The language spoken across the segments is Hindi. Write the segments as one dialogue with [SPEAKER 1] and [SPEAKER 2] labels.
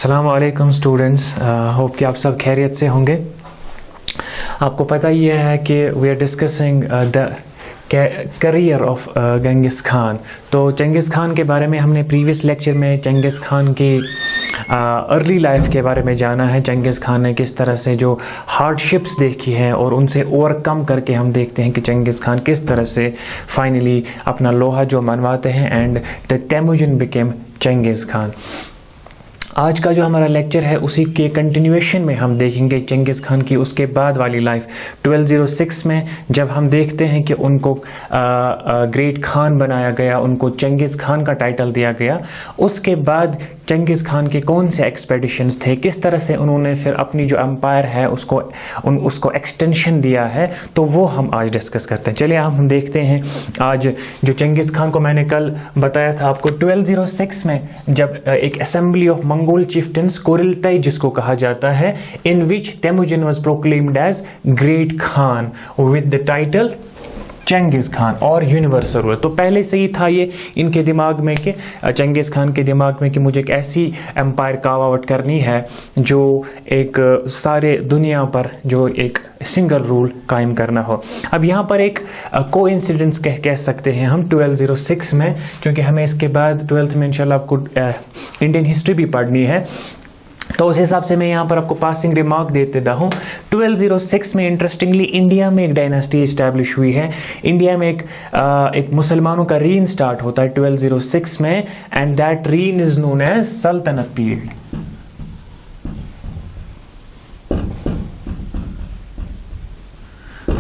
[SPEAKER 1] अस्सलाम वालेकुम स्टूडेंट्स, होप कि आप सब खैरियत से होंगे। आपको पता ही है कि we are discussing the career of Genghis Khan. तो चंगिज़ खान के बारे में हमने प्रीवियस लेक्चर में चंगिज़ खान की अर्ली लाइफ के बारे में जाना है। चंगिज़ खान ने किस तरह से जो हार्डशिप्स देखी हैं और उनसे ओवरकम करके हम देखते हैं कि चंगिज़ खान किस तरह से फाइनली अपना लोहा जो मनवाते हैं एंड द तैमूरन बिकेम चंगिज़ खान। आज का जो हमारा लेक्चर है उसी के कंटिन्यूएशन में हम देखेंगे चंगिज़ खान की उसके बाद वाली लाइफ। 1206 में जब हम देखते हैं कि उनको ग्रेट खान बनाया गया, उनको चंगिज़ खान का टाइटल दिया गया, उसके बाद चंगिज़ खान के कौन से एक्सपेडिशंस थे, किस तरह से उन्होंने फिर अपनी जो एम्पायर है उसको एक्सटेंशन दिया है, तो वो हम आज डिस्कस करते हैं। चलिए हम देखते हैं आज जो चंगिज़ खान को मैंने कल बताया था आपको 1206 में जब एक assembly of Mongol chieftains kurultai जिसको कहा जाता है, in which Temujin was proclaimed as great Khan with the title Genghis Khan और यूनिवर्सल रूलर। तो पहले से ही था ये इनके दिमाग में कि चंगिज़ खान के दिमाग में कि मुझे एक ऐसी एम्पायर कार्व आउट करनी है जो एक सारे दुनिया पर जो एक सिंगल रूल कायम करना हो। अब यहाँ पर एक कोइंसिडेंस कह सकते हैं हम 1206 में, क्योंकि हमें इसके बाद 12th में इंशाल्लाह आपको इंडियन हिस्ट्री भी पढ़नी है, तो उस हिसाब से मैं यहाँ पर आपको पासिंग रिमार्क दे देता हूँ। 1206 में इंटरेस्टिंगली इंडिया में एक डायनेस्टी इस्टेब्लिश हुई है। इंडिया में एक मुसलमानों का रीन स्टार्ट होता है 1206 में, and that reign is known as सल्तनत पीरियड।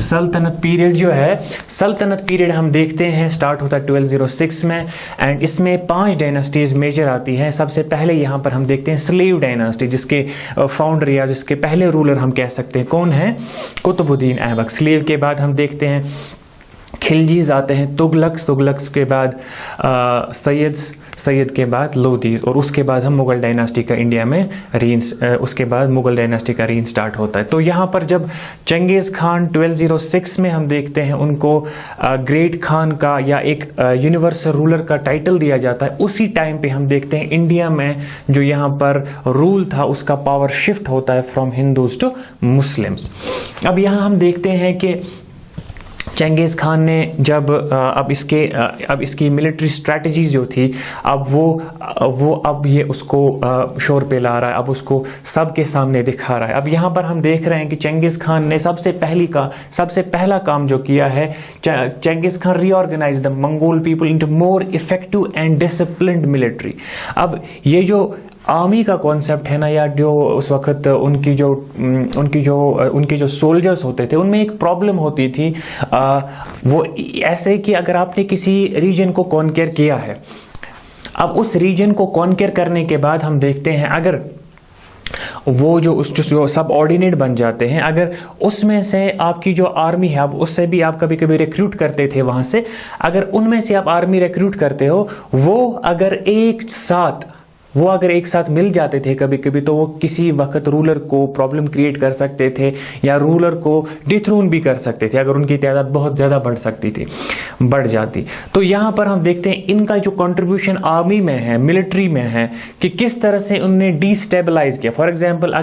[SPEAKER 1] सल्तनत पीरियड जो है, सल्तनत पीरियड हम देखते हैं स्टार्ट होता है 1206 में, एंड इसमें 5 डायनेस्टीज मेजर आती हैं। सबसे पहले यहाँ पर हम देखते हैं स्लेव डायनेस्टी, जिसके फाउंडर या जिसके पहले रूलर हम कह सकते हैं कौन है, कुतुबुद्दीन ऐबक। स्लेव के बाद हम देखते हैं खिलजीज आते हैं, तुगलक्स के बाद सैयद के बाद लोदीज, और उसके बाद हम मुगल डायनास्टी का इंडिया में उसके बाद मुगल डायनास्टी का रीन स्टार्ट होता है। तो यहाँ पर जब चंगिज़ खान 1206 में हम देखते हैं उनको ग्रेट खान का या एक यूनिवर्सल रूलर का टाइटल दिया जाता है, उसी टाइम पे हम देखते हैं इंडिया में जो यहाँ पर रूल था उसका पावर शिफ्ट होता है फ्रॉम हिंदूज टू मुस्लिम्स। अब यहाँ हम देखते हैं कि चंगिज़ खान ने जब अब इसकी मिलिट्री स्ट्रैटेजी जो थी, अब ये उसको शोर पे ला रहा है, अब उसको सबके सामने दिखा रहा है। अब यहाँ पर हम देख रहे हैं कि चंगिज़ खान ने सबसे पहला काम जो किया है, Genghis Khan reorganize the Mongol people into more effective and disciplined military. अब ये जो आर्मी का कॉन्सेप्ट है ना, या जो उस वक्त उनकी जो सोल्जर्स होते थे उनमें एक प्रॉब्लम होती थी, वो ऐसे कि अगर आपने किसी रीजन को कॉन्केयर किया है, अब उस रीजन को कॉन्केयर करने के बाद हम देखते हैं अगर वो जो सब ऑर्डिनेट बन जाते हैं, अगर उसमें से आपकी जो आर्मी है, अब उससे भी आप कभी कभी रिक्रूट करते थे वहां से, अगर उनमें से आप आर्मी रिक्रूट करते हो, वो अगर एक साथ मिल जाते थे कभी कभी, तो वो किसी वक्त रूलर को प्रॉब्लम क्रिएट कर सकते थे या रूलर को डिथ्रोन भी कर सकते थे अगर उनकी तादाद बहुत ज़्यादा बढ़ जाती। तो यहाँ पर हम देखते हैं इनका जो कंट्रीब्यूशन आर्मी में है, मिलिट्री में है, कि किस तरह से उनने डिस्टेबलाइज किया। फॉर एग्जाम्पल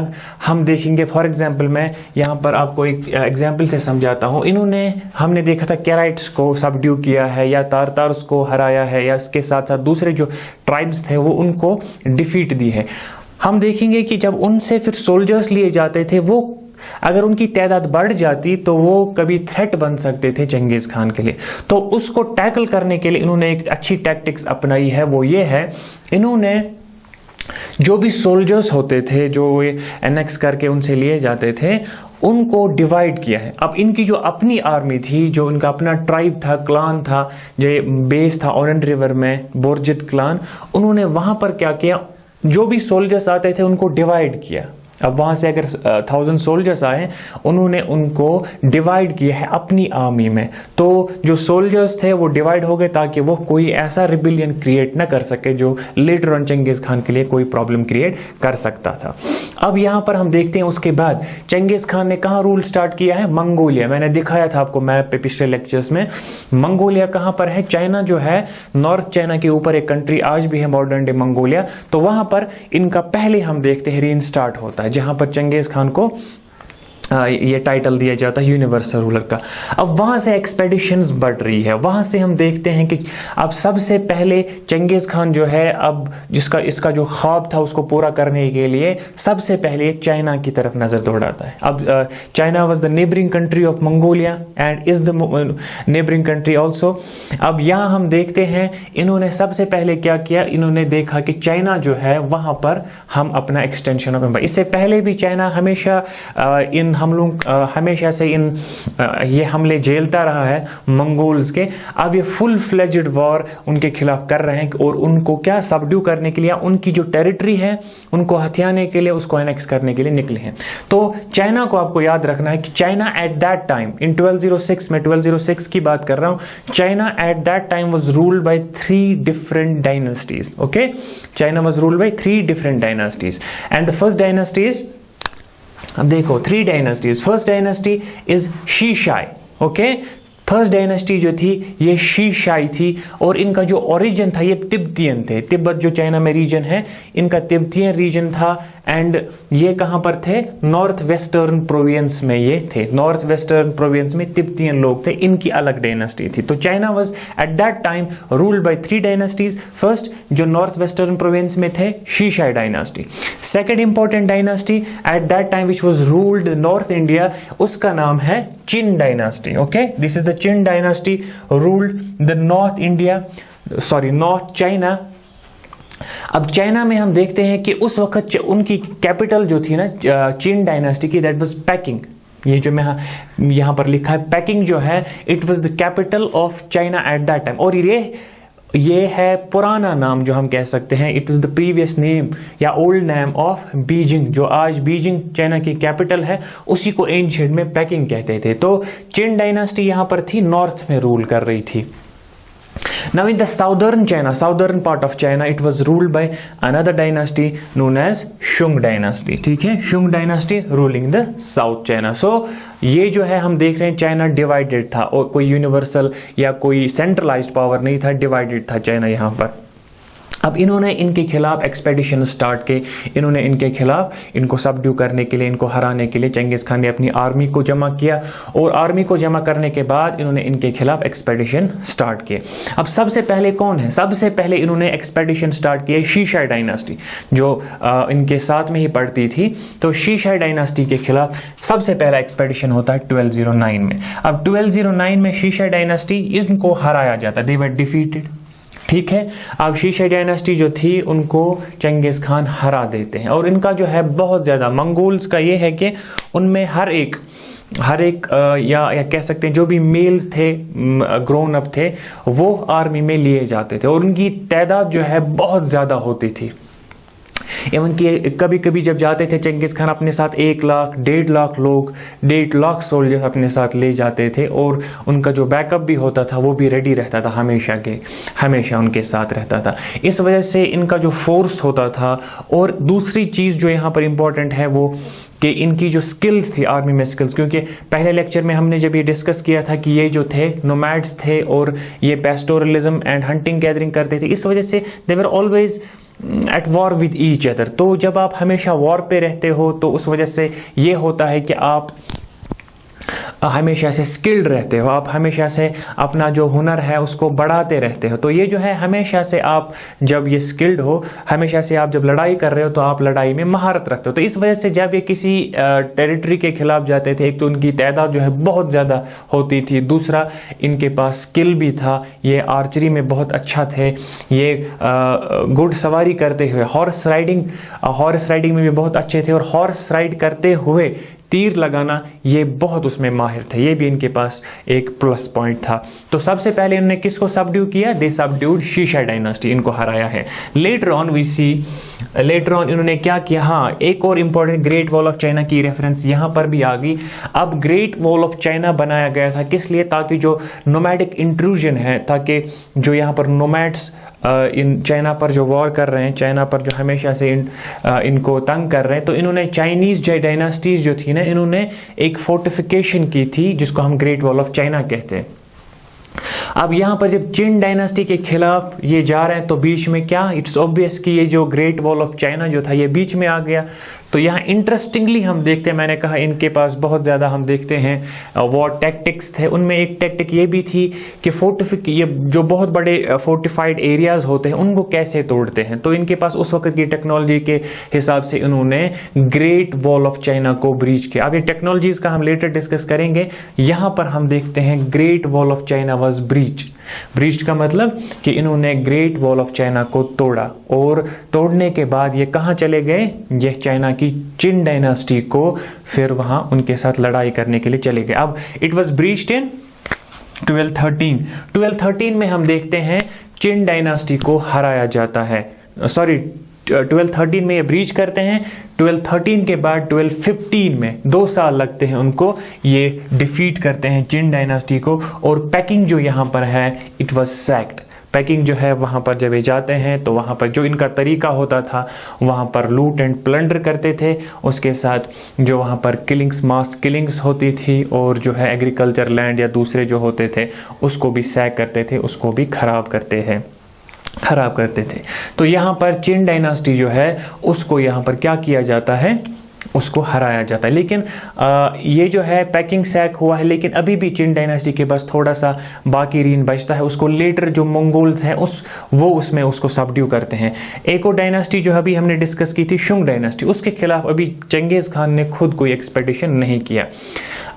[SPEAKER 1] हम देखेंगे, फॉर एग्जाम्पल मैं यहाँ पर आपको एक एग्जाम्पल से समझाता हूँ। हमने देखा था कैराइट्स को सबड्यू किया है या तारतार्स को हराया है, या इसके साथ साथ दूसरे जो ट्राइब्स थे वो उनको डिफीट दी है। हम देखेंगे कि जब उनसे फिर सोल्जर्स लिए जाते थे, वो अगर उनकी तादाद बढ़ जाती तो वो कभी थ्रेट बन सकते थे चंगिज़ खान के लिए। तो उसको टैकल करने के लिए इन्होंने एक अच्छी टैक्टिक्स अपनाई है, वो ये है, इन्होंने जो भी सोल्जर्स होते थे जो एनेक्स करके उनसे लिए जाते थे, उनको डिवाइड किया है। अब इनकी जो अपनी आर्मी थी, जो इनका अपना ट्राइब था, क्लान था, जो बेस था ओरेंट रिवर में, बोरजित क्लान, उन्होंने वहां पर क्या किया, जो भी सोल्जर्स आते थे उनको डिवाइड किया। अब वहां से अगर 1000 सोल्जर्स आए, उन्होंने उनको डिवाइड किया है अपनी आर्मी में, तो जो सोल्जर्स थे वो डिवाइड हो गए ताकि वो कोई ऐसा रिबिलियन क्रिएट ना कर सके जो लेटर ऑन चंगेज खान के लिए कोई प्रॉब्लम क्रिएट कर सकता था। अब यहां पर हम देखते हैं उसके बाद चंगेज खान ने कहां रूल स्टार्ट किया है, मंगोलिया। मैंने दिखाया था आपको मैप पे पिछले लेक्चर्स में। मंगोलिया कहां पर है, चाइना जो है, नॉर्थ चाइना के ऊपर एक कंट्री आज भी है, मॉडर्न डे मंगोलिया। तो वहां पर इनका पहले हम देखते हैं रीन स्टार्ट होता है, जहां पर चंगेज खान को ये टाइटल दिया जाता है यूनिवर्सल रूलर का। अब वहां से एक्सपेडिशंस बढ़ रही है, वहां से हम देखते हैं कि अब सबसे पहले चंगेज खान जो है, अब जिसका इसका जो ख्वाब था उसको पूरा करने के लिए सबसे पहले चाइना की तरफ नजर दौड़ाता है। अब China was the neighbouring country of Mongolia and is the neighbouring country also. अब यहां हम देखते हैं इन्होंने सबसे पहले क्या किया, इन्होंने देखा कि चाइना जो है वहां पर हम अपना एक्सटेंशन ऑफ एम्पायर, इससे पहले भी चाइना हमेशा इन हम लोग हमेशा से ये हमले झेलता रहा है मंगोल्स के। अब ये फुल फ्लेज्ड वॉर उनके खिलाफ कर रहे हैं और उनको क्या सबड्यू करने के लिए, उनकी जो टेरिटरी है उनको हथियाने के लिए, उसको एनेक्स करने के लिए निकले हैं। तो चाइना को आपको याद रखना है कि China at that time in 1206 में, 1206 की बात कर रहा हूं, China at that time was ruled by 3 different dynasties. Okay, China was ruled by 3 different dynasties and the first dynasty is, अब देखो 3 डायनेस्टीज। फर्स्ट डायनेस्टी इज शीशाई। ओके, फर्स्ट डायनेस्टी जो थी ये शीशाई थी और इनका जो ओरिजिन था ये तिब्बतियन थे। तिब्बत जो चाइना में रीजन है, इनका तिब्बतियन रीजन था एंड ये कहां पर थे, नॉर्थ वेस्टर्न प्रोविंस में ये थे। नॉर्थ वेस्टर्न प्रोविंस में तिब्बतियन लोग थे, इनकी अलग डायनेस्टी थी। तो China was at that time ruled by 3 dynasties. First जो नॉर्थ वेस्टर्न प्रोविंस में थे, शीशाई dynasty. Second important dynasty at that time which was ruled north India, उसका नाम है Jin dynasty. Okay, this is the Jin dynasty ruled the north China. अब चाइना में हम देखते हैं कि उस वक्त उनकी कैपिटल जो थी ना चिन डायनेस्टी की, दैट वाज पेकिंग। ये जो मैं यहां पर लिखा है पेकिंग जो है, it was the capital of China at that time. और ये है पुराना नाम जो हम कह सकते हैं, it was the previous name या ओल्ड नेम ऑफ बीजिंग। जो आज बीजिंग चाइना की कैपिटल है, उसी को एंशिएंट में पेकिंग कहते थे। तो चिन डायनेस्टी यहां पर थी, नॉर्थ में रूल कर रही थी। Now in the southern China, southern part of China, it was ruled by another dynasty known as Shung dynasty. ठीक है, Shung dynasty ruling the South China. So ये जो है हम देख रहे हैं चाइना डिवाइडेड था और कोई यूनिवर्सल या कोई सेंट्रलाइज्ड पावर नहीं था, डिवाइडेड था चाइना यहाँ पर। अब इन्होंने इनके खिलाफ एक्सपेडिशन स्टार्ट किए, इन्होंने इनके खिलाफ, इनको सबड्यू करने के लिए, इनको हराने के लिए चंगेज खान ने अपनी आर्मी को जमा किया और आर्मी को जमा करने के बाद इन्होंने इनके खिलाफ एक्सपेडिशन स्टार्ट किए। अब सबसे पहले कौन है, सबसे पहले इन्होंने एक्सपेडिशन स्टार्ट किया शीशाई डायनेस्टी जो इनके साथ में ही पड़ती थी। तो शीशाई डायनेस्टी के खिलाफ सबसे पहला एक्सपेडिशन होता है 1209 में। अब 1209 में शीशाई डायनेस्टी, इनको हराया जाता, दे वर डिफीटेड। ठीक है, अब शीशाई डायनेस्टी जो थी उनको चंगेज खान हरा देते हैं और इनका जो है बहुत ज्यादा, मंगोल्स का ये है कि उनमें हर एक या कह सकते हैं जो भी मेल्स थे, ग्रोन अप थे, वो आर्मी में लिए जाते थे और उनकी तादाद जो है बहुत ज्यादा होती थी। एवं कि कभी कभी जब जाते थे चंगेज खान अपने साथ 1 लाख 1.5 लाख लोग, 1.5 लाख सोल्जर्स अपने साथ ले जाते थे और उनका जो बैकअप भी होता था वो भी रेडी रहता था, हमेशा उनके साथ रहता था। इस वजह से इनका जो फोर्स होता था। और दूसरी चीज जो यहाँ पर इंपॉर्टेंट है वो कि इनकी जो स्किल्स थी, आर्मी में स्किल्स, क्योंकि पहले लेक्चर में हमने जब ये डिस्कस किया था कि ये जो थे नोमैड्स थे और ये पेस्टोरलिज्म एंड हंटिंग गैदरिंग करते थे, इस वजह से they were always at war with each other. तो जब आप हमेशा वॉर पे रहते हो तो उस वजह से ये होता है कि आप हमेशा से स्किल्ड रहते हो, आप हमेशा से अपना जो हुनर है उसको बढ़ाते रहते हो। तो ये जो है हमेशा से आप जब ये स्किल्ड हो, हमेशा से आप जब लड़ाई कर रहे हो तो आप लड़ाई में महारत रखते हो। तो इस वजह से जब ये किसी टेरिटरी के खिलाफ जाते थे, एक तो उनकी तादाद जो है बहुत ज़्यादा होती थी, दूसरा इनके पास स्किल भी था, ये आर्चरी में बहुत अच्छा थे, ये घुड़ सवारी करते हुए हॉर्स राइडिंग में भी बहुत अच्छे थे और हॉर्स राइड करते हुए तीर लगाना, ये बहुत उसमें माहिर थे, ये भी इनके पास एक प्लस पॉइंट था। तो सबसे पहले इन्होंने किसको सबड्यू किया? दे सबड्यूड शीशा डायनास्टी, इनको हराया है। Later on we see, later on इन्होंने क्या किया? हाँ, एक और important great wall of China की रेफरेंस यहां पर भी आ गई। अब ग्रेट वॉल ऑफ चाइना बनाया गया था किस लिए? ताकि जो नोमैडिक इंट्रूजन है, ताकि जो यहां पर नोमैड्स इन चाइना पर जो वॉर कर रहे हैं, चाइना पर जो हमेशा से इनको तंग कर रहे हैं, तो इन्होंने चाइनीज डायनास्टीज जो थी ना, इन्होंने एक फोर्टिफिकेशन की थी जिसको हम ग्रेट वॉल ऑफ चाइना कहते हैं। अब यहां पर जब चिन डायनास्टी के खिलाफ ये जा रहे हैं तो बीच में क्या, इट्स ऑब्वियस कि ये जो ग्रेट वॉल ऑफ चाइना जो था ये बीच में आ गया। तो यहाँ इंटरेस्टिंगली हम देखते हैं, मैंने कहा इनके पास बहुत ज़्यादा हम देखते हैं वॉर टैक्टिक्स थे। उनमें एक टैक्टिक ये भी थी कि ये जो बहुत बड़े फोर्टिफाइड एरियाज होते हैं उनको कैसे तोड़ते हैं। तो इनके पास उस वक्त की टेक्नोलॉजी के हिसाब से इन्होंने ग्रेट वॉल ऑफ चाइना को ब्रीच किया। अब ये टेक्नोलॉजीज का हम लेटर डिस्कस करेंगे। यहाँ पर हम देखते हैं great wall of China was breach का मतलब कि इन्होंने ग्रेट वॉल ऑफ चाइना को तोड़ा, और तोड़ने के बाद ये कहाँ चले गए? ये चाइना की चिन डायनास्टी को फिर वहां उनके साथ लड़ाई करने के लिए चले गए। अब इट वॉज ब्रीच्ड इन 1213 में हम देखते हैं चिन डायनास्टी को हराया जाता है। 1213 में ये ब्रीच करते हैं। 1213 के बाद 1215 में 2 साल लगते हैं उनको, ये डिफीट करते हैं चिन डायनास्टी को। और पेकिंग जो यहाँ पर है, इट वाज सैक्ड। पेकिंग जो है वहाँ पर जब ये जाते हैं तो वहाँ पर जो इनका तरीका होता था, वहाँ पर लूट एंड प्लंडर करते थे, उसके साथ जो वहाँ पर मास किलिंग्स होती थी, और जो है एग्रीकल्चर लैंड या दूसरे जो होते थे उसको भी सैक करते थे, उसको भी खराब करते थे। तो यहाँ पर चिन डायनास्टी जो है उसको यहाँ पर क्या किया जाता है? उसको हराया जाता है। लेकिन ये जो है पैकिंग सैक हुआ है, लेकिन अभी भी चिन डायनास्टी के पास थोड़ा सा बाकी रीन बचता है। उसको लेटर जो मंगोल्स हैं वो उसमें उसको सबड्यू करते हैं। एक और डायनास्टी जो अभी हमने डिस्कस की थी, शुंग डायनास्टी, उसके खिलाफ अभी चंगेज खान ने खुद कोई एक्सपेडिशन नहीं किया।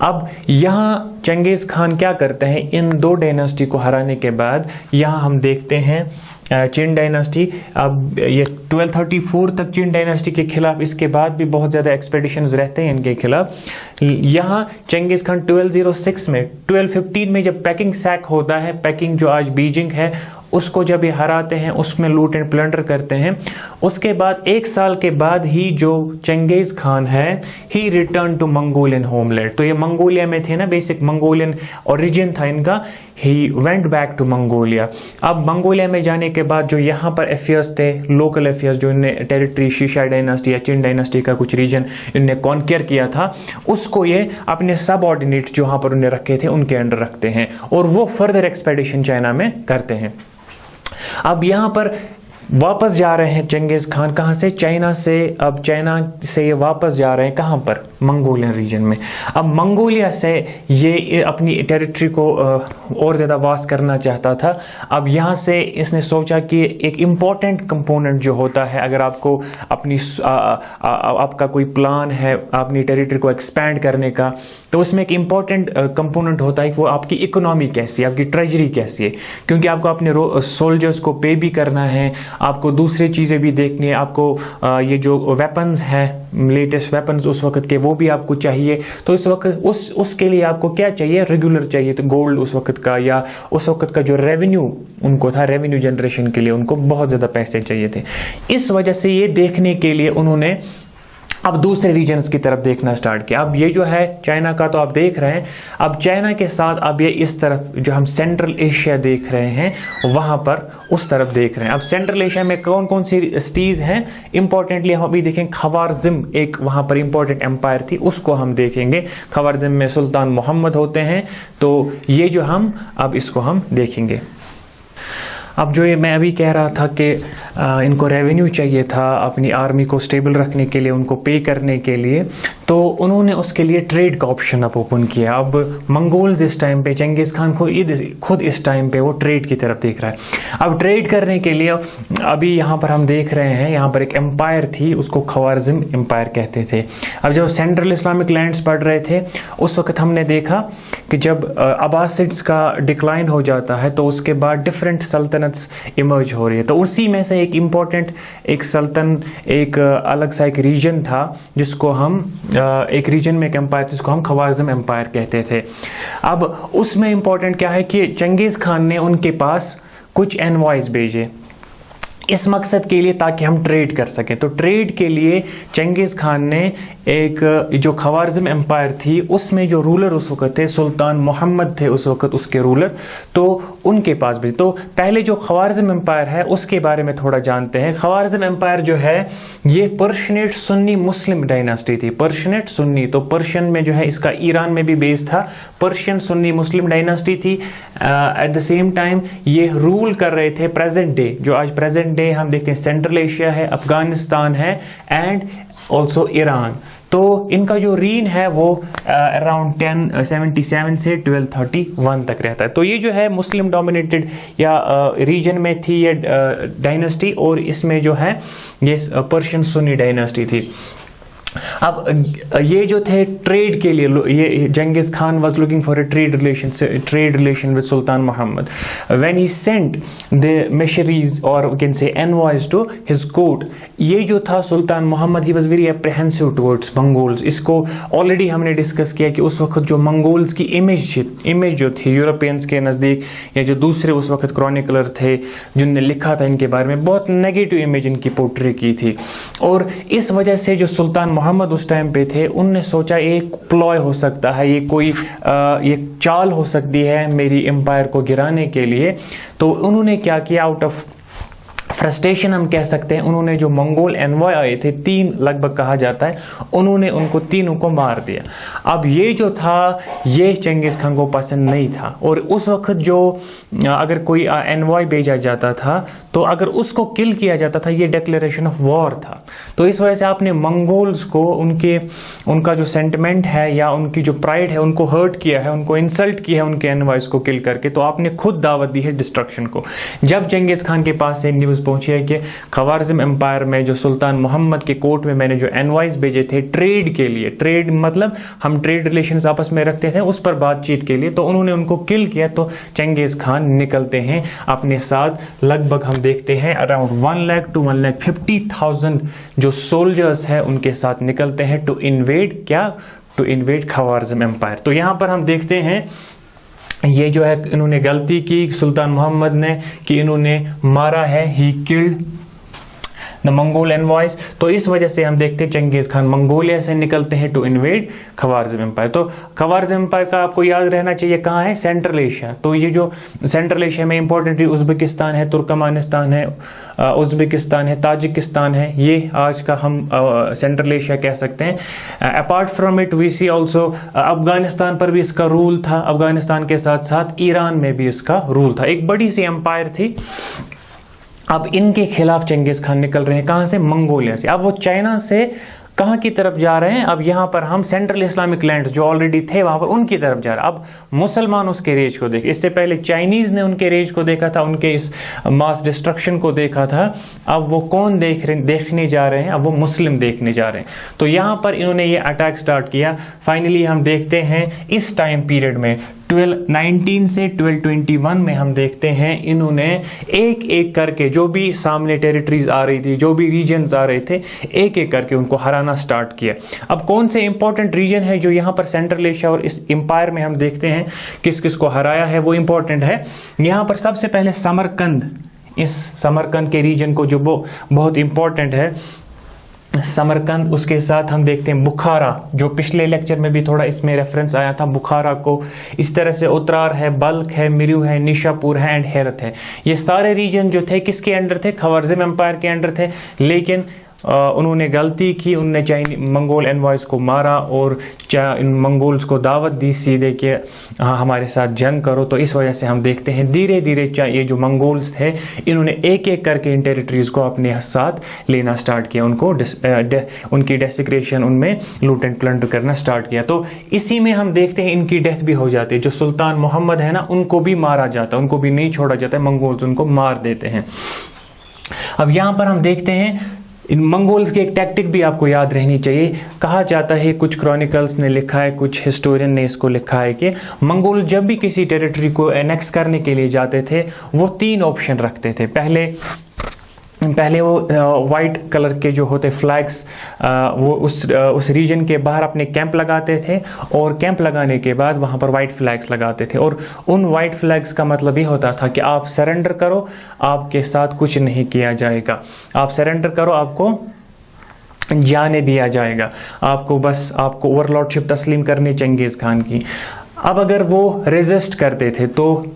[SPEAKER 1] अब यहाँ चंगेज खान क्या करते हैं? इन 2 डायनास्टी को हराने के बाद यहाँ हम देखते हैं चिन डायनास्टी, अब ये 1234 तक चिन डायनास्टी के खिलाफ, इसके बाद भी बहुत ज़्यादा एक्सपेडिशंस रहते हैं इनके खिलाफ। यहाँ चंगेज खान 1206 में, 1215 में जब पेकिंग सैक होता है, पेकिंग जो आज बीजिंग है, उसको जब ये हराते हैं, उसमें लूट एंड प्लंडर करते हैं, उसके बाद 1 साल के बाद ही जो चंगेज खान है, ही रिटर्न टू मंगोलियन होमलैंड। तो ये मंगोलिया में थे ना, बेसिक मंगोलियन ओरिजिन था इनका। He went back to Mongolia. अब मंगोलिया में जाने के बाद जो यहाँ पर अफेयर्स थे, लोकल अफेयर्स, जो इन्हें टेरिटरी शीशा डायनास्टी या चिन डायनास्टी का कुछ रीजन इन्हें कॉन्क्यर किया था, उसको ये अपने सब ऑर्डिनेट्स जो वहाँ पर उन्हें रखे थे उनके अंडर रखते हैं, और वो फर्दर एक्सपेडिशन चाइना में करते हैं। अब यहाँ पर वापस जा रहे हैं चंगेज खान, कहाँ से? चाइना से। अब चाइना से ये वापस जा रहे हैं कहाँ पर? मंगोलियन रीजन में। अब मंगोलिया से ये अपनी टेरिटरी को और ज़्यादा वास्ट करना चाहता था। अब यहाँ से इसने सोचा कि एक इम्पॉर्टेंट कंपोनेंट जो होता है, अगर आपको अपनी आपका कोई प्लान है अपनी टेरिटरी को एक्सपैंड करने का, तो उसमें एक इम्पॉर्टेंट कंपोनेंट होता है कि वो आपकी इकोनॉमी कैसी है, आपकी ट्रेजरी कैसी है, क्योंकि आपको अपने सोल्जर्स को पे भी करना है, आपको दूसरी चीज़ें भी देखनी है, आपको ये जो वेपन्स हैं, लेटेस्ट वेपन्स उस वक्त के, वो भी आपको चाहिए। तो इस वक्त उसके लिए आपको क्या चाहिए? रेगुलर चाहिए। तो गोल्ड उस वक्त का, या उस वक्त का जो रेवेन्यू उनको था, रेवेन्यू जनरेशन के लिए उनको बहुत ज़्यादा पैसे चाहिए थे। इस वजह से ये देखने के लिए उन्होंने अब दूसरे रीजन्स की तरफ देखना स्टार्ट किया। अब ये जो है चाइना का तो आप देख रहे हैं, अब चाइना के साथ अब ये इस तरफ जो हम सेंट्रल एशिया देख रहे हैं, वहां पर उस तरफ देख रहे हैं। अब सेंट्रल एशिया में कौन कौन सी सिटीज हैं? इंपॉर्टेंटली हम अभी देखें, खवारजिम एक वहां पर इंपॉर्टेंट एम्पायर थी, उसको हम देखेंगे। खवारजिम में सुल्तान मोहम्मद होते हैं, तो ये जो हम अब इसको हम देखेंगे। अब जो ये मैं अभी कह रहा था कि इनको रेवेन्यू चाहिए था अपनी आर्मी को स्टेबल रखने के लिए, उनको पे करने के लिए, तो उन्होंने उसके लिए ट्रेड का ऑप्शन अब ओपन किया। अब मंगोल्स इस टाइम पे, चंगेज खान खुद इस टाइम पे वो ट्रेड की तरफ देख रहा है। अब ट्रेड करने के लिए अभी यहाँ पर हम देख रहे हैं, यहाँ पर एक एम्पायर थी, उसको खवारजिम एम्पायर कहते थे। अब जब सेंट्रल इस्लामिक लैंड्स पढ़ रहे थे, उस वक्त हमने देखा कि जब अब्बासिड्स का डिक्लाइन हो जाता है, तो उसके बाद डिफरेंट सल्तनत इमर्ज हो रही है। तो उसी में से एक इंपॉर्टेंट एक अलग सा एक रीजन था जिसको हम एक रीजन में एक एम्पायर था जिसको हम ख्वारिज़्म एम्पायर कहते थे। अब उसमें इंपॉर्टेंट क्या है कि चंगेज़ खान ने उनके पास कुछ एनवॉयस भेजे इस मकसद के लिए ताकि हम ट्रेड कर सकें। तो ट्रेड के लिए चंगेज़ खान ने एक जो ख्वारिज़्म एम्पायर थी उसमें जो रूलर उस वक्त थे सुल्तान मोहम्मद थे उस वक्त उसके रूलर, तो उनके पास भी। तो पहले जो ख्वारिज़्म एम्पायर है उसके बारे में थोड़ा जानते हैं। ख्वारिज़्म एम्पायर जो है ये पर्शियनेट सुन्नी मुस्लिम डायनास्टी थी। पर्शियनेट सुन्नी, तो पर्शियन में जो है इसका ईरान में भी बेस था। पर्शियन सुन्नी मुस्लिम डायनास्टी थी। एट द सेम टाइम ये रूल कर रहे थे प्रेजेंट डे, जो आज प्रेजेंट डे हम देखते हैं सेंट्रल एशिया है, अफगानिस्तान है एंड ऑल्सो ईरान। तो इनका जो रीन है वो अराउंड 1077 से 1231 तक रहता है। तो ये जो है मुस्लिम डोमिनेटेड या रीजन में थी ये डायनेस्टी, और इसमें जो है ये पर्शियन सुन्नी डायनेस्टी थी। अब ये जो थे ट्रेड के लिए, ये Genghis Khan was looking for a trade relation with Sultan Muhammad. When he sent the missionaries और we can say envoys to his court, ये जो था Sultan Muhammad he was very apprehensive towards Mongols. इसको ऑलरेडी हमने डिस्कस किया कि उस वक्त जो मंगोल्स की इमेज जो थी यूरोपियंस के नज़दीक, या जो दूसरे उस वक्त क्रॉनिकलर थे जिनने लिखा था इनके बारे में, बहुत नेगेटिव इमेज इनकी पोर्ट्रे की थी। और इस वजह से जो सुल्तान मोहम्मद उस टाइम पे थे उनने सोचा एक प्लॉय हो सकता है, ये कोई ये चाल हो सकती है मेरी एम्पायर को गिराने के लिए। तो उन्होंने क्या किया, आउट ऑफ फ्रस्ट्रेशन हम कह सकते हैं, उन्होंने जो मंगोल एनवॉय आए थे 3 लगभग कहा जाता है, उन्होंने उनको तीनों को मार दिया। अब ये जो था ये चंगेज़ खान को पसंद नहीं था, और उस वक्त जो अगर कोई एनवॉय भेजा जाता था तो अगर उसको किल किया जाता था ये डिक्लेरेशन ऑफ वॉर था। तो इस वजह से आपने मंगोल्स को उनका जो सेंटिमेंट है या उनकी जो प्राइड है उनको हर्ट किया है, उनको इंसल्ट किया है उनके एनवॉयस को किल करके, तो आपने खुद दावत दी है डिस्ट्रक्शन को। जब चंगेज़ खान के पास से न्यूज़ पहुंची है कि ख्वारिज़्म एम्पायर में जो सुल्तान मोहम्मद के कोर्ट में मैंने जो एनवॉयस भेजे थे ट्रेड के लिए, ट्रेड मतलब हम ट्रेड रिलेशंस आपस में रखते थे उस पर बातचीत के लिए, तो उन्होंने उनको किल किया। तो चंगेज़ खान निकलते हैं अपने साथ, लगभग हम देखते हैं अराउंड 1 लाख to 1,50,000 जो सोल्जर्स हैं उनके साथ निकलते हैं टू इन्वेड ख्वारिज़्म एम्पायर। तो यहां पर हम देखते हैं ये जो है इन्होंने गलती की सुल्तान मोहम्मद ने कि इन्होंने मारा है, ही किल्ड द मंगोल एनवॉयस। तो इस वजह से हम देखते हैं चंगेज़ खान मंगोलिया से निकलते हैं टू इन्वेड ख्वारिज़्म एम्पायर। तो ख्वारिज़्म एम्पायर का आपको याद रहना चाहिए कहाँ है, सेंट्रल एशिया। तो ये जो सेंट्रल एशिया में इंपॉर्टेंट उज़्बेकिस्तान है, तुर्कमानिस्तान है, उज़्बेकिस्तान है, ताजिकिस्तान है, ये आज का हम सेंट्रल एशिया कह सकते हैं। Apart from it we see also Afghanistan पर भी इसका रूल था, अफगानिस्तान के साथ साथ ईरान में भी इसका रूल था। एक बड़ी सी एम्पायर थी। अब इनके खिलाफ चंगेज़ खान निकल रहे हैं कहां से, मंगोलिया से। अब वो चाइना से कहां की तरफ जा रहे हैं, अब यहां पर हम सेंट्रल इस्लामिक लैंड्स जो ऑलरेडी थे वहां पर उनकी तरफ जा रहे हैं। अब मुसलमान उसके रेज को देखे, इससे पहले चाइनीज ने उनके रेज को देखा था, उनके इस मास डिस्ट्रक्शन को देखा था। अब वो कौन देखने जा रहे हैं, अब वो मुस्लिम देखने जा रहे हैं। तो यहां पर इन्होंने ये अटैक स्टार्ट किया। फाइनली हम देखते हैं इस टाइम पीरियड में 1219 से 1221 में हम देखते हैं इन्होंने एक एक करके जो भी सामने टेरिटरीज आ रही थी, जो भी रीजन्स आ रहे थे, एक एक करके उनको हराना स्टार्ट किया। अब कौन से इंपॉर्टेंट रीजन है जो यहाँ पर सेंट्रल एशिया और इस एम्पायर में हम देखते हैं किस किस को हराया है, वो इंपॉर्टेंट है। यहाँ पर सबसे पहले समरकंद, इस समरकंद के रीजन को जो बहुत इंपॉर्टेंट है समरकंद, उसके साथ हम देखते हैं बुखारा, जो पिछले लेक्चर में भी थोड़ा इसमें रेफरेंस आया था बुखारा को। इस तरह से उतरार है, बल्ख है, मिरु है, निशापुर है एंड हेरत है। ये सारे रीजन जो थे किसके अंडर थे, ख्वारिज़्म एम्पायर के अंडर थे। लेकिन उन्होंने गलती की, उन्होंने मंगोल एनवॉयस को मारा और इन मंगोल्स को दावत दी सीधे कि हाँ हमारे साथ जंग करो। तो इस वजह से हम देखते हैं धीरे धीरे ये जो मंगोल्स थे इन्होंने एक एक करके इन टेरिटरीज को अपने साथ लेना स्टार्ट किया, उनको उनकी डेसिक्रेशन, उनमें लूट एंड प्लंडर करना स्टार्ट किया। तो इसी में हम देखते हैं इनकी डेथ भी हो जाती है। जो सुल्तान मोहम्मद है ना, उनको भी मारा जाता है, उनको भी नहीं छोड़ा जाता है, मंगोल्स उनको मार देते हैं। अब यहाँ पर हम देखते हैं इन मंगोल्स की एक टैक्टिक भी आपको याद रहनी चाहिए। कहा जाता है, कुछ क्रॉनिकल्स ने लिखा है, कुछ हिस्टोरियन ने इसको लिखा है कि मंगोल जब भी किसी टेरिटरी को एनेक्स करने के लिए जाते थे वो 3 ऑप्शन रखते थे। पहले पहले वो वाइट कलर के जो होते फ्लैग्स वो उस रीजन के बाहर अपने कैंप लगाते थे, और कैंप लगाने के बाद वहाँ पर वाइट फ्लैग्स लगाते थे, और उन वाइट फ्लैग्स का मतलब ये होता था कि आप सरेंडर करो, आपके साथ कुछ नहीं किया जाएगा, आप सरेंडर करो, आपको जाने दिया जाएगा, आपको ओवरलॉर्डशिप तस्लीम करनी चंगेज़ खान की। अब अगर वो रेजिस्ट करते थे तो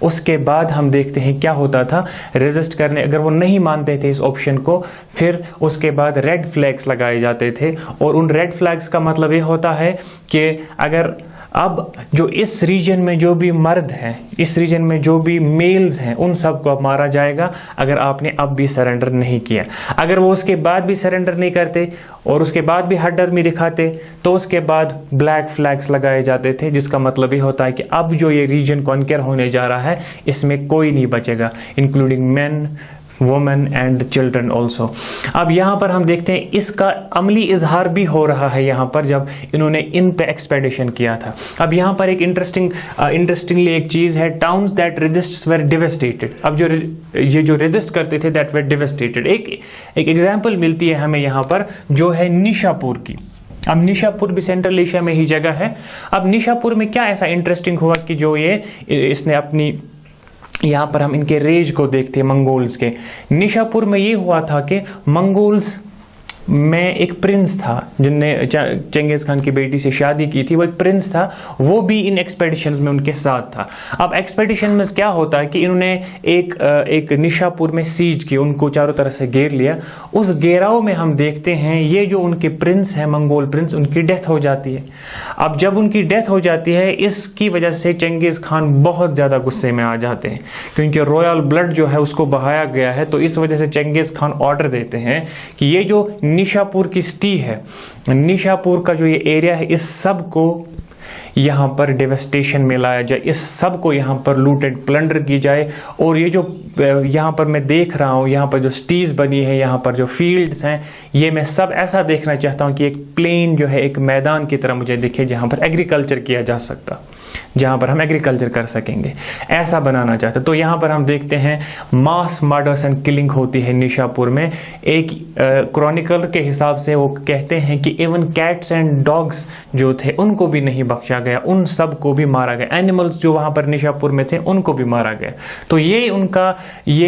[SPEAKER 1] उसके बाद हम देखते हैं क्या होता था। रेजिस्ट करने अगर वो नहीं मानते थे इस ऑप्शन को, फिर उसके बाद रेड फ्लैग्स लगाए जाते थे, और उन रेड फ्लैग्स का मतलब ये होता है कि अगर अब जो इस रीजन में जो भी मर्द हैं, इस रीजन में जो भी मेल्स हैं, उन सबको अब मारा जाएगा अगर आपने अब भी सरेंडर नहीं किया। अगर वो उसके बाद भी सरेंडर नहीं करते और उसके बाद भी हटडर्मी दिखाते तो उसके बाद ब्लैक फ्लैग्स लगाए जाते थे, जिसका मतलब ये होता है कि अब जो ये रीजन कॉन्कर होने जा रहा है इसमें कोई नहीं बचेगा, including main, women and children also. अब यहाँ पर हम देखते हैं इसका अमली इजहार भी हो रहा है यहाँ पर जब इन्होंने इन पे एक्सपेडिशन किया था। अब यहाँ पर एक इंटरेस्टिंगली एक चीज़ है, towns that resists were devastated. अब ये जो रेजिस्ट करते थे दैट वर डिवेस्टेटेड, एक एग्जाम्पल मिलती है हमें यहाँ पर जो है निशापुर की। अब निशापुर भी सेंट्रल एशिया में ही जगह है। अब निशापुर में क्या ऐसा इंटरेस्टिंग हुआ कि जो इसने अपनी, यहाँ पर हम इनके रेज को देखते हैं मंगोल्स के। निशापुर में ये हुआ था कि मंगोल्स में एक प्रिंस था जिनने चंगेज़ खान की बेटी से शादी की थी, वो एक प्रिंस था, वो भी इन एक्सपेडिशंस में उनके साथ था। अब एक्सपेडिशन में क्या होता है कि इन्होंने एक निशापुर में सीज की, उनको चारों तरफ से घेर लिया। उस घेराव में हम देखते हैं ये जो उनके प्रिंस हैं, मंगोल प्रिंस, उनकी डेथ हो जाती है। अब जब उनकी डेथ हो जाती है इसकी वजह से चंगेज़ खान बहुत ज़्यादा गुस्से में आ जाते हैं, क्योंकि रॉयल ब्लड जो है उसको बहाया गया है। तो इस वजह से चंगेज़ खान ऑर्डर देते हैं कि ये जो निशापुर की सिटी है, निशापुर का जो ये एरिया है, इस सब को यहाँ पर डेवेस्टेशन में लाया जाए, इस सब को यहाँ पर लूट एंड प्लंडर की जाए। और ये जो यहाँ पर मैं देख रहा हूँ, यहाँ पर जो सिटीज़ बनी है, यहाँ पर जो फील्ड्स हैं, ये मैं सब ऐसा देखना चाहता हूँ कि एक प्लेन जो है एक मैदान की तरह मुझे दिखे जहाँ पर एग्रीकल्चर किया जा सकता, जहाँ पर हम एग्रीकल्चर कर सकेंगे, ऐसा बनाना चाहते। तो यहाँ पर हम देखते हैं मास मर्डर्स एंड किलिंग होती है निशापुर में। एक क्रॉनिकल के हिसाब से वो कहते हैं कि इवन कैट्स एंड डॉग्स जो थे उनको भी नहीं बख्शा गया, उन सब को भी मारा गया। एनिमल्स जो वहाँ पर निशापुर में थे उनको भी मारा गया। तो ये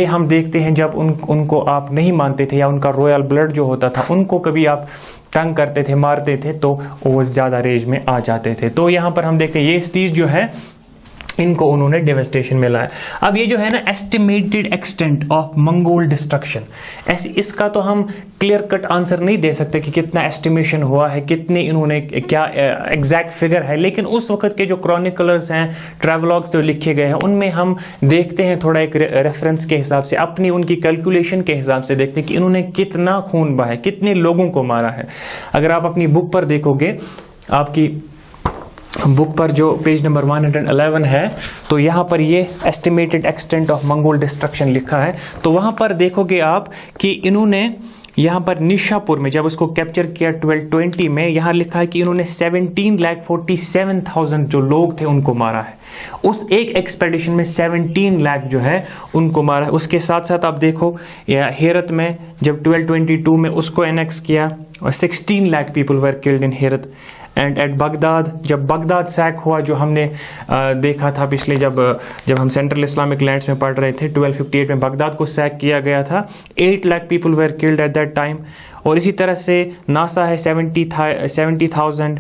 [SPEAKER 1] हम देखते हैं जब उनको आप नहीं मानते थे, या उनका रॉयल ब्लड जो होता था उनको कभी आप तंग करते थे, मारते थे, तो वो ज़्यादा रेज में आ जाते थे। तो यहाँ पर हम देखते हैं ये स्टीज जो है इनको उन्होंने डेवेस्टेशन में लाया। अब ये जो है ना estimated extent of Mongol destruction, इसका तो हम क्लियर कट आंसर नहीं दे सकते कि कितना एस्टिमेशन हुआ है, कितने इन्होंने क्या एग्जैक्ट फिगर है, लेकिन उस वक्त के जो क्रॉनिकलर्स हैं, ट्रैवलॉग्स जो लिखे गए हैं, उनमें हम देखते हैं थोड़ा एक रेफरेंस के हिसाब से, अपनी उनकी कैलकुलेशन के हिसाब से देखते हैं कि इन्होंने कितना खून बहाया, कितने लोगों को मारा है। अगर आप अपनी बुक पर देखोगे, आपकी बुक पर जो पेज नंबर 111 है, तो यहाँ पर ये estimated extent of Mongol destruction लिखा है। तो वहाँ पर देखोगे आप कि इन्होंने यहाँ पर निशापुर में जब उसको कैप्चर किया 1220 में, यहाँ लिखा है कि इन्होंने 17,47,000 जो लोग थे उनको मारा है। उस एक एक्सपेडिशन में 17 लाख जो है उनको मारा है। उसके साथ साथ आप देखो हेरत में जब 1222 में उसको एनेक्स किया, और 16 lakh people were killed in Herat. And at Baghdad, जब बगदाद सैक हुआ, जो हमने देखा था पिछले जब हम सेंट्रल इस्लामिक लैंड्स में पढ़ रहे थे, 1258 में बगदाद को सैक किया गया था। 8 lakh people where killed eight that time. और इसी तरह से नासा है 70,000,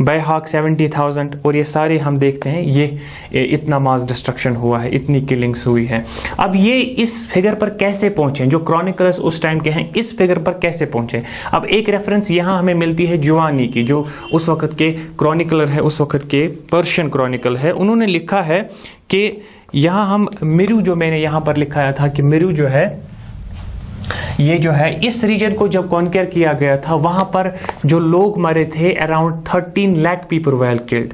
[SPEAKER 1] बैहाक 70,000, और ये सारे हम देखते हैं ये इतना मास डिस्ट्रक्शन हुआ है, इतनी किलिंग्स हुई हैं। अब ये इस फिगर पर कैसे पहुंचे, जो क्रॉनिकलर्स उस टाइम के हैं इस फिगर पर कैसे पहुंचे। अब एक रेफरेंस यहाँ हमें मिलती है जुवानी की, जो उस वक्त के क्रॉनिकलर है, उस वक्त के पर्शियन क्रॉनिकल है। उन्होंने लिखा है कि यहाँ हम मिरु, जो मैंने यहाँ पर लिखाया था कि मिरु जो है, ये जो है इस रीजन को जब कॉन्कर किया गया था, वहां पर जो लोग मरे थे around 13 lakh people were killed.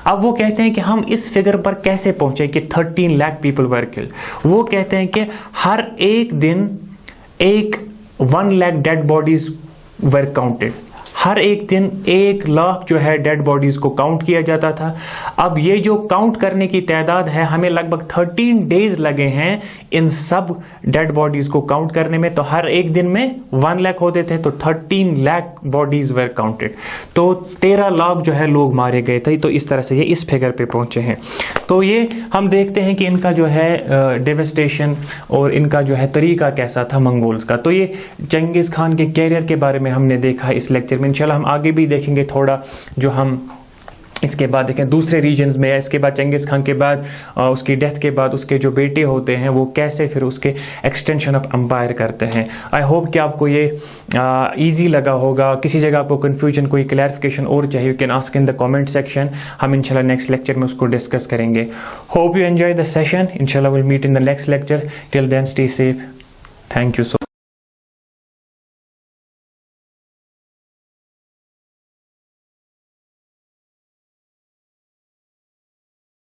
[SPEAKER 1] अब वो कहते हैं कि हम इस फिगर पर कैसे पहुंचे कि 13 लाख पीपल वर किल्ड। वो कहते हैं कि हर एक दिन 1 lakh dead bodies were counted, हर एक दिन 1 लाख जो है डेड बॉडीज को काउंट किया जाता था। अब ये जो काउंट करने की तादाद है, हमें लगभग 13 डेज लगे हैं इन सब डेड बॉडीज को काउंट करने में। तो हर एक दिन में 1 लाख होते थे, तो 13 लाख बॉडीज वेर काउंटेड। तो 13 लाख जो है लोग मारे गए थे। तो इस तरह से ये इस फिगर पे पहुंचे हैं। तो ये हम देखते हैं कि इनका जो है डेवस्टेशन और इनका जो है तरीका कैसा था मंगोल्स का। तो ये चंगेज खान के कैरियर के बारे में हमने देखा इस लेक्चर में। इंशाल्लाह हम आगे भी देखेंगे थोड़ा, जो हम इसके बाद देखें दूसरे रीजन्स में, इसके बाद चंगेज खान के बाद उसकी डेथ के बाद उसके जो बेटे होते हैं वो कैसे फिर उसके एक्सटेंशन ऑफ एम्पायर करते हैं। आई होप कि आपको ये इजी लगा होगा। किसी जगह आपको कंफ्यूजन, कोई क्लैरिफिकेशन और चाहिए, you can ask in the comment section. हम इंशाल्लाह नेक्स्ट लेक्चर में उसको डिस्कस करेंगे। Hope you enjoy the session. इंशाल्लाह will meet in the next lecture. Till then stay safe. Thank you so